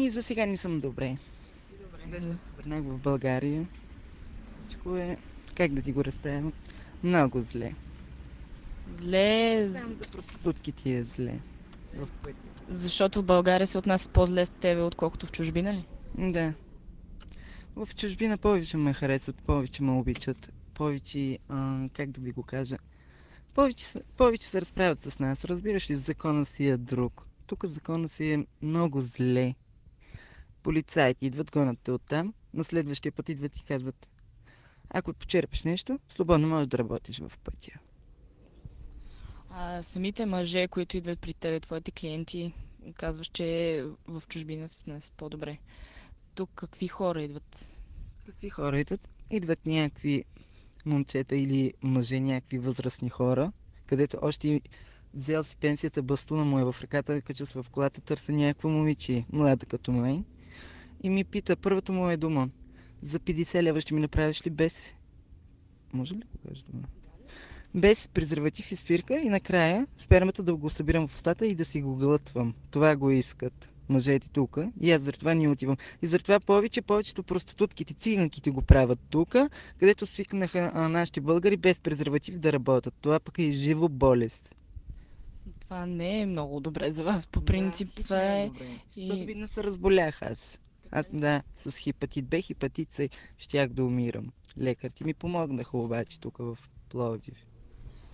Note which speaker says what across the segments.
Speaker 1: За сега не съм добре. Даже се върнах в България. Всичко е, как да ти го разправям, много зле.
Speaker 2: Зле,
Speaker 1: Само за проститутките е зле. В пътя.
Speaker 2: защото в България се отнасят по-зле с тебе, отколкото в чужбина ли?
Speaker 1: Да. В чужбина повече ме харесват, повече ме обичат, повече, как да ви го кажа, повече се разправят с нас. Разбираш ли, закона си е друг. Тук закона си е много зле. Полицаите идват, гонят те оттам, на следващия път идват и казват: ако почерпиш нещо, свободно можеш да работиш в пътя.
Speaker 2: А самите мъже, които идват при тебе, твоите клиенти, казваш, че в чужбина се отнасят по-добре. Тук какви хора идват?
Speaker 1: Какви хора идват? Идват някакви момчета или мъже, някакви възрастни хора, където още взел си пенсията, бастуна му е в ръката, кача се в колата, търся някаква момиче, млада като мен. И ми пита, първата му е дума: за 50 лева ще ми направиш ли без... Може ли да го кажа дума? Без презерватив и свирка, и накрая спермата да го събирам в устата и да си го глътвам. Това го искат мъжете тук. И аз заради това не отивам. И заради това повечето проститутките, циганките го правят тук, където свикнаха нашите българи без презерватив да работят. Това пък е живо болест.
Speaker 2: Това не е много добре за вас. По принцип това е...
Speaker 1: Защото видно се разболях аз. Аз, да, с хепатит Б, хепатит С щях да умирам. Лекарите ми помогнаха обаче тук в Пловдив.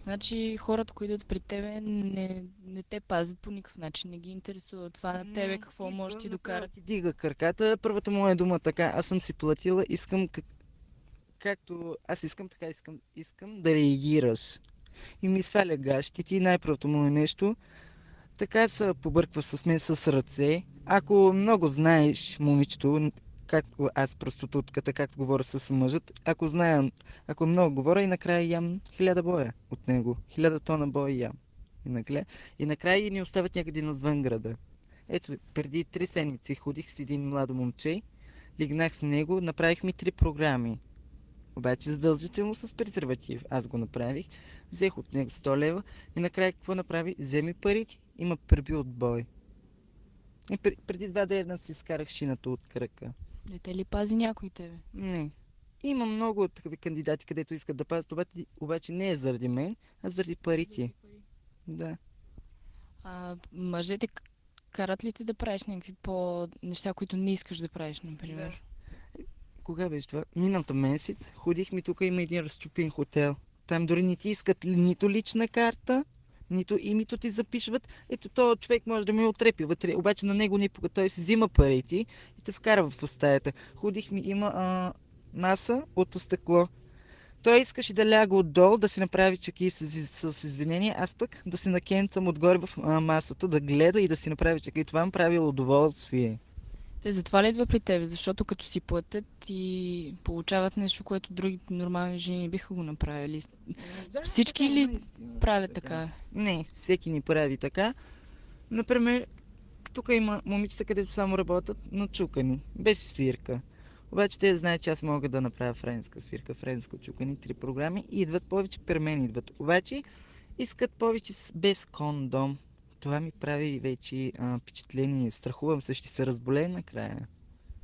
Speaker 2: Значи хората, които идват при тебе, не те пазят по никакъв начин, не ги интересува това на тебе, какво може ти докарат.
Speaker 1: Ти дига краката. Първата му е дума така: аз съм си платила, искам както аз искам, така искам да реагираш. И ми сваля гащите и най-първото му е нещо. Така се побърква с мен с ръце. Ако много знаеш момичето, както аз проститутката, както говоря с мъжът, ако много говоря, и накрая ям 1000 боя от него. 1000 тона боя ям. И накрая ни остават някъде назвън града. Ето, преди 3 седмици ходих с един младо момче, лигнах с него, направихме 3 програми. Обаче задължително с презерватив. Аз го направих, взех от него 100 лева и накрая какво направи? Вземи парите и ме преби от бой. И преди 2 дена си скарах шината от кръка.
Speaker 2: Не те ли пази някой тебе?
Speaker 1: Не. Има много такива кандидати, където искат да пазят, обаче не е заради мен, а заради парите. Да.
Speaker 2: А мъжете карат ли те да правиш някакви неща, които не искаш да правиш, например?
Speaker 1: Кога беше това? Миналата месец ходихме, тук има един разчупен хотел. Там дори не ти искат нито лична карта, нито името ти запишват. Ето, този човек може да ме отрепи вътре, обаче на него не пука. Той си взима парите и те вкара в стаята. Ходихме, има маса от стъкло. Той искаше да ляга отдолу, да си направи чеки с извинение, аз пък да си накенцам отгоре в масата, да гледа и да си направи чеки. И това ми правило удоволствие.
Speaker 2: Те затова ли идва при тебе? Защото като си платят и получават нещо, което другите нормални жени не биха го направили. Всички ли правят така?
Speaker 1: Не, всеки ни прави така. Например, тук има момичета, където само работят начукани, без свирка. Обаче те знаят, че аз мога да направя френска свирка, френско чукани, 3 програми и идват повече при мен идват. Обаче искат повече без кондом. Това ми прави вече впечатление. Страхувам се, ще се разболея накрая.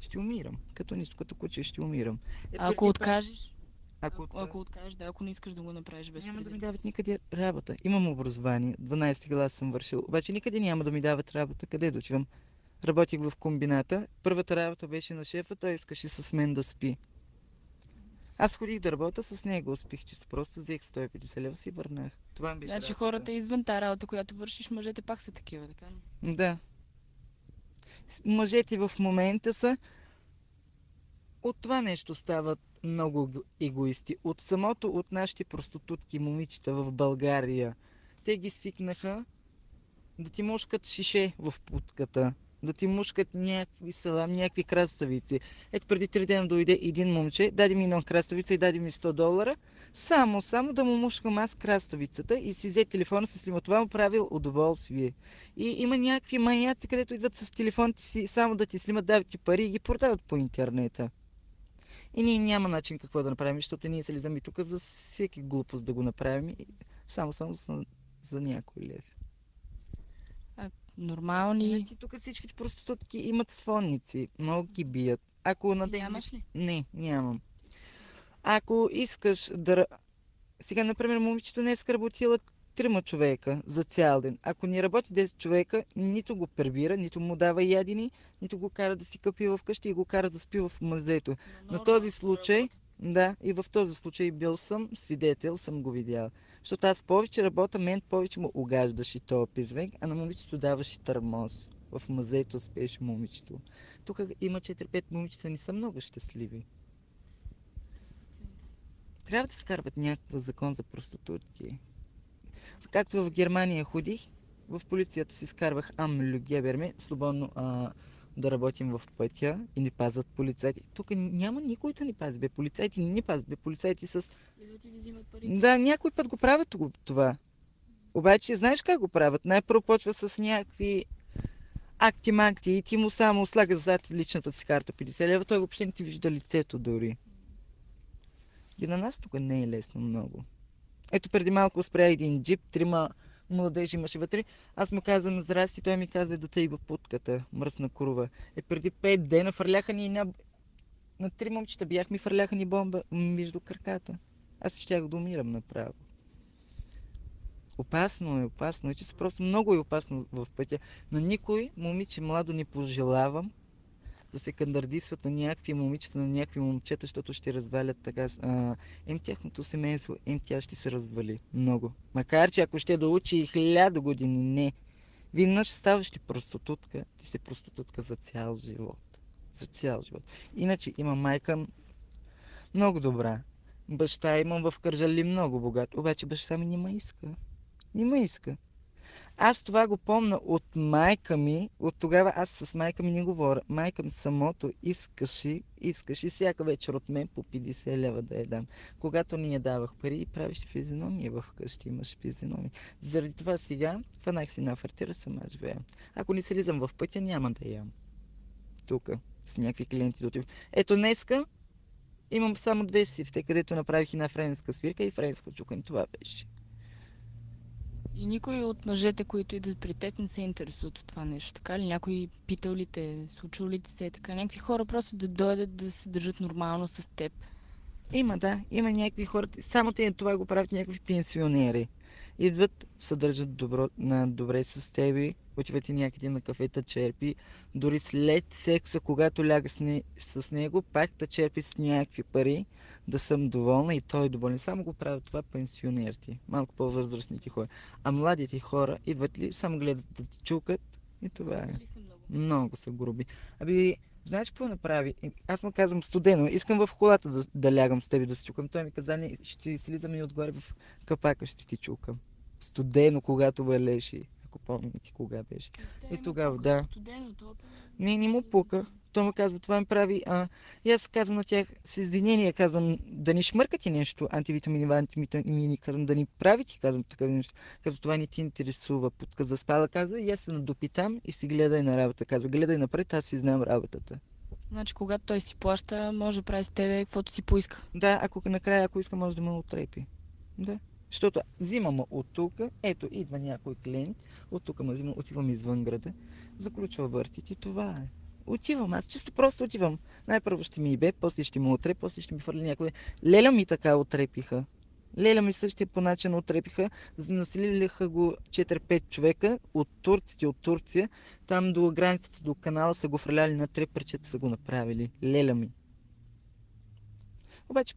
Speaker 1: Ще умирам. Като нищо, като куче ще умирам.
Speaker 2: Ако откажеш?
Speaker 1: Ако
Speaker 2: откажеш, да, ако не искаш да го направиш без
Speaker 1: няма да ми дават никъде работа. Имам образование, 12 клас съм вършил, обаче никъде няма да ми дават работа. Къде да отивам? Работих в комбината. Първата работа беше на шефа, той искаше с мен да спи. Аз ходих да работя, с него успих, чисто просто взех 150 лева си върнах. Това ми беше
Speaker 2: Значи
Speaker 1: работа.
Speaker 2: хората извън тази работа, която вършиш, мъжете пак са такива, така ли?
Speaker 1: Да. Мъжете в момента са от това нещо стават много егоисти. От нашите проститутки момичета в България. Те ги свикнаха да ти мушкат шише в путката, да ти мушкат някакви салам, някакви краставици. Ето преди 3 дена дойде един момче, даде ми една краставица и даде ми $100, само да му мушкам аз краставицата и си взе телефона, се снима. Това му правил удоволствие. И има някакви маяци, където идват с телефоните си, само да ти снимат, дават ти пари и ги продават по интернета. И ние няма начин какво да направим, защото ние се лизаме тук за всеки глупост да го направим, само за някой лев.
Speaker 2: нормални.
Speaker 1: Значи тук всичките проститутки имат свонници. Много ги бият. Ако на
Speaker 2: Ти
Speaker 1: ден...
Speaker 2: нямаш ли?
Speaker 1: Не, нямам. Ако искаш да... Сега, например, момичето днес работила 3 човека за цял ден. Ако не работи 10 човека, нито го прибира, нито му дава ядени, нито го кара да си къпи вкъщи и го кара да спи в мазето. На този случай, да, и в този случай бил съм свидетел, съм го видял. Защото аз повече работя, мен повече му угаждаше този пизвек, а на момичето даваше търмоз. В мазето спеше момичето. Тук има 4-5 момичета, не са много щастливи. Трябва да скарват някакъв закон за проститутки. Както в Германия ходих, в полицията си скарвах амлюгеберме, свободно да работим в пътя и ни пазят полицайите. Тук няма никой да ни пази, бе. Полицайите не ни пазят, бе. Полицайите с...
Speaker 2: Идват и ви взимат пари.
Speaker 1: Да, някой път го правят това. Обаче, знаеш как го правят? Най-първо почва с някакви акти-макти и ти му само слага зад личната си карта 50 лева, той въобще не ти вижда лицето дори. И на нас тук не е лесно много. Ето преди малко спря един джип, 3 младежи имаше вътре. Аз му казвам здрасти, той ми казва да тъйба путката, мръсна курва. Преди 5 дена фърляха ни на 3 момчета бяхме, фърляха ни бомба между краката. Аз щях да умирам направо. Опасно е, че просто много е опасно в пътя. На никой момиче младо не пожелавам да се кандардисват на някакви момичета, на някакви момчета, защото ще развалят така тяхното семейство, тя ще се развали много. Макар, че ако ще да учи 1000 години, не. Веднъж ставаш ли проститутка, ти си проститутка за цял живот. За цял живот. Иначе има майка много добра. Баща имам в Кърджали много богат, обаче баща ми не ме иска. Не ме иска. Аз това го помня от майка ми, от тогава аз с майка ми не говоря. Майка ми самото искаше всяка вечер от мен по 50 лева да я дам. Когато не я давах пари и правеше физиономия вкъщи, имаше физиономия. Заради това сега фанах си на фартира, сама живея. Ако не се лизам в пътя, няма да ям. Тук, с някакви клиенти да отивам. Ето днеска имам само 2 сифте, където направих една френска свирка и френска чукан. Това беше.
Speaker 2: И никой от мъжете, които идват при теб, не се интересуват от това нещо, така ли? Някой питал ли те, случил ли ти се така? Някакви хора просто да дойдат да се държат нормално с теб.
Speaker 1: Има някакви хора, само те това го правят някакви пенсионери. Идват, се държат добре с тебе, отиват и някъде на кафета, черпи. Дори след секса, когато ляга с него, пак да черпи с някакви пари, да съм доволна и той е доволен. Само го правят това пенсионерите, малко по-възрастните хора. А младите хора идват ли, само гледат да ти чукат и това е. Много са груби. Знаеш какво направи? Аз му казвам студено, искам в колата да лягам с тебе да се чукам. Той ми каза, не, ще слизам и отгоре в капака, ще ти чукам. Студено, когато валеше. Ако помните кога беше. И тогава, да. Не му пука. Той му казва, това ми прави. И аз казвам на тях с извинение, казвам да не шмъркате нещо, антивитамини, антивитамини, казвам да ни правите, казвам такова нещо. Казва, това не ти интересува. Путка за спала, казва, и аз се надопитам и си гледай на работа. Казва, гледай напред, аз си знам работата.
Speaker 2: Значи, когато той си плаща, може да прави с тебе каквото си поиска.
Speaker 1: Да, ако иска, може да ме отрепи. Да. Защото взимам от тук, ето идва някой клиент, от тук ме взимам, отивам извън града, заключва въртите, това е. Отивам, аз чисто просто отивам. Най-първо ще ми бе, после ще ме отрепи, после ще ми фърли някой. Леля ми така отрепиха. Леля ми същия по начин отрепиха. Населиха го 4-5 човека от турците, от Турция. Там до границата, до канала са го фърляли на 3 парчета, са го направили. Леля ми. Обаче,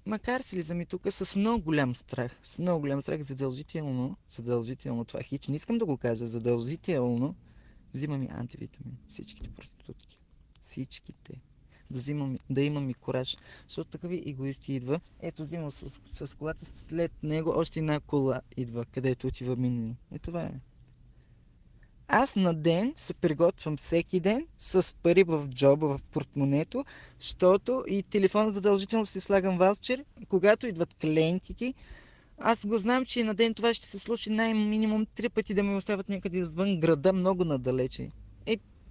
Speaker 1: макар си лизам и тук с много голям страх, задължително това хич, не искам да го кажа, задължително, взимам и антивитамин, всичките проститутки, всичките, да имам и кураж, защото такъви егоисти идва, ето взимам с колата, след него още една кола идва, където отива мини, и това е. Аз на ден се приготвям всеки ден с пари в джоба, в портмонето, защото и телефона задължително си слагам ваучер. Когато идват клиентите, аз го знам, че на ден това ще се случи най-минимум 3 пъти да ме оставят някъде извън града, много надалече.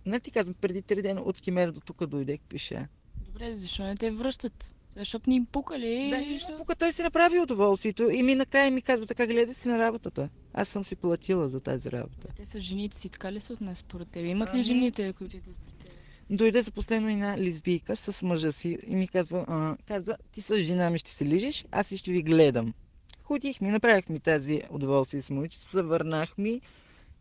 Speaker 1: Не ти казвам, преди 3 дена от Кемер до тук дойдех пеша.
Speaker 2: Добре, защо не те връщат? Защото ни им пука ли?
Speaker 1: Да, не пука, той си направи удоволствието и накрая ми казва така, гледай си на работата. Аз съм си платила за тази работа.
Speaker 2: Те са жените си, така ли се отнасят според тебе? Имат ли
Speaker 1: Ами-
Speaker 2: жените, които идват при теб?
Speaker 1: Дойде за последно една лесбийка с мъжа си и ми казва, ти с жена ми ще се лижиш, аз и ще ви гледам. Ходихме, направихме тази удоволствие с момичето, завърнахме,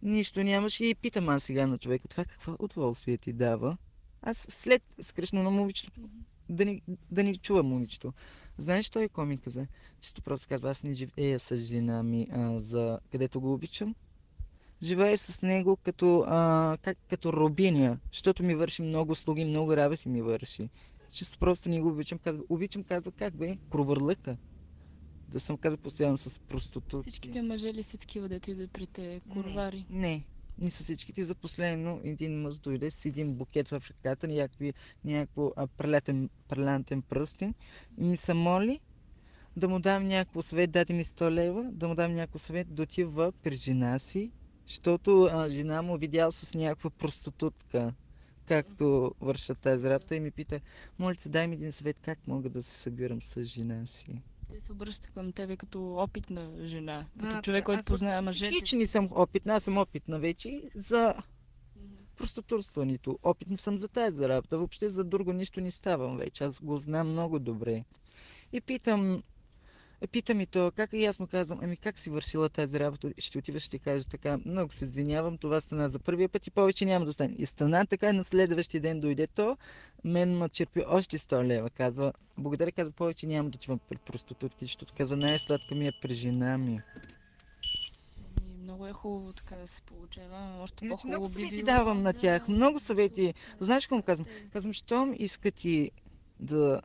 Speaker 1: нищо нямаше и питам аз сега на човека, това какво удоволствие ти дава? Аз след скръшно на момичето, да не чува момичето. Знаеш, той какво ми каза? Чисто просто казва, аз не живея с жена ми, за където го обичам. Живея с него като робиня, защото ми върши много услуги, много работи ми върши. Чисто просто не го обичам, казва, как бе, кровърлъка. Да съм каза постоянно с проститутки.
Speaker 2: Всичките мъже ли са такива, дето идват при те, курвари?
Speaker 1: Не са всичките. За последно един мъж дойде с един букет в ръката, някакво брилянтен пръстен и ми се моли да му дам някакво съвет, даде ми 100 лева, да му дам някакво съвет да отива при жена си, защото жена му видял с някаква проститутка, както вършат тази работа и ми пита, моля се, дай ми един съвет, как мога да се събирам с жена си.
Speaker 2: Те се обръщат към тебе като опитна жена, като човек, който познава мъжете.
Speaker 1: Хич не съм опитна, аз съм опитна вече за проститутстването. Опитна съм за тази работа. Въобще за друго нищо не ставам вече. Аз го знам много добре. И питам и то, как и аз му казвам, ами как си вършила тази работа? Ще отиваш, ще кажа така, много се извинявам, това стана за първия път и повече няма да стане. И стана така, на следващия ден дойде то, мен ме черпи още 100 лева. Казва, благодаря, казва, повече няма да отивам при проститутки, защото казва, най-сладка ми е при жена ми.
Speaker 2: Много е хубаво така да се получава, още
Speaker 1: Иначе
Speaker 2: по-хубаво
Speaker 1: много
Speaker 2: би
Speaker 1: съвети
Speaker 2: било.
Speaker 1: давам на тях, много съвети. Знаеш какво му казвам? Казвам, щом искате да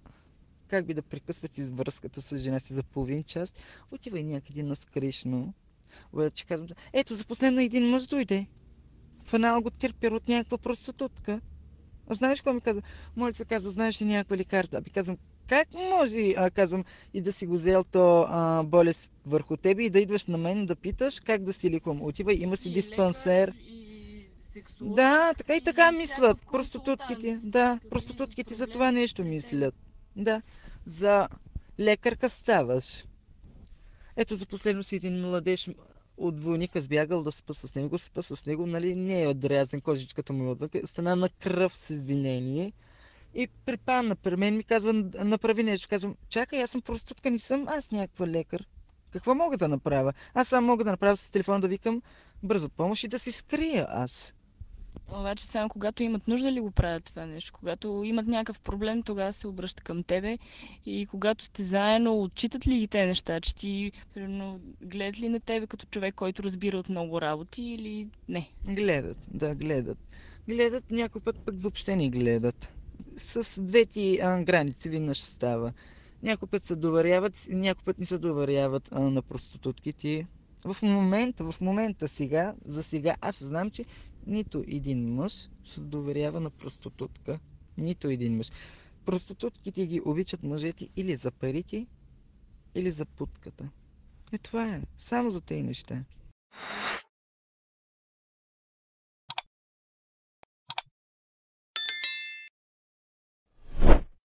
Speaker 1: как би да прекъсвате връзката с жена си за половин час, отивай някъде на скришно. Обаче казвам, ето за последно един мъж дойде. Фанал го тирпер от някаква проститутка. А знаеш какво ми казва? Моля се казва, знаеш ли някаква лекарства? Аби казвам, как може, казвам, и да си го взел то болест върху тебе и да идваш на мен да питаш как да си лекувам. Отивай, има си диспансер. Да, така и така мислят проститутките. Да, проститутките за това нещо мислят. Да, за лекарка ставаш. Ето за последно си един младеж от войника сбягал да спа с него, нали, не е отрязан, кожичката му е отвън, стана на кръв с извинение. И припадна при мен, ми казва, направи нещо. Казвам, чакай, аз съм проститутка, не съм аз някаква лекар. Какво мога да направя? Аз само мога да направя с телефон да викам бърза помощ и да си скрия аз.
Speaker 2: Обаче само когато имат нужда ли го правят това нещо? Когато имат някакъв проблем, тогава се обръщат към тебе и когато сте заедно, отчитат ли ги те неща, че ти, примерно, гледат ли на тебе като човек, който разбира от много работи или не?
Speaker 1: Гледат, да, гледат. Гледат, някой път пък въобще не гледат. С двете граници веднъж става. Някой път се доверяват, някой път не се доверяват на проститутките. В момента сега, за сега, аз знам, че нито един мъж се доверява на проститутка. Нито един мъж. Проститутките ги обичат мъжете или за парите, или за путката. Това е. Само за тези неща.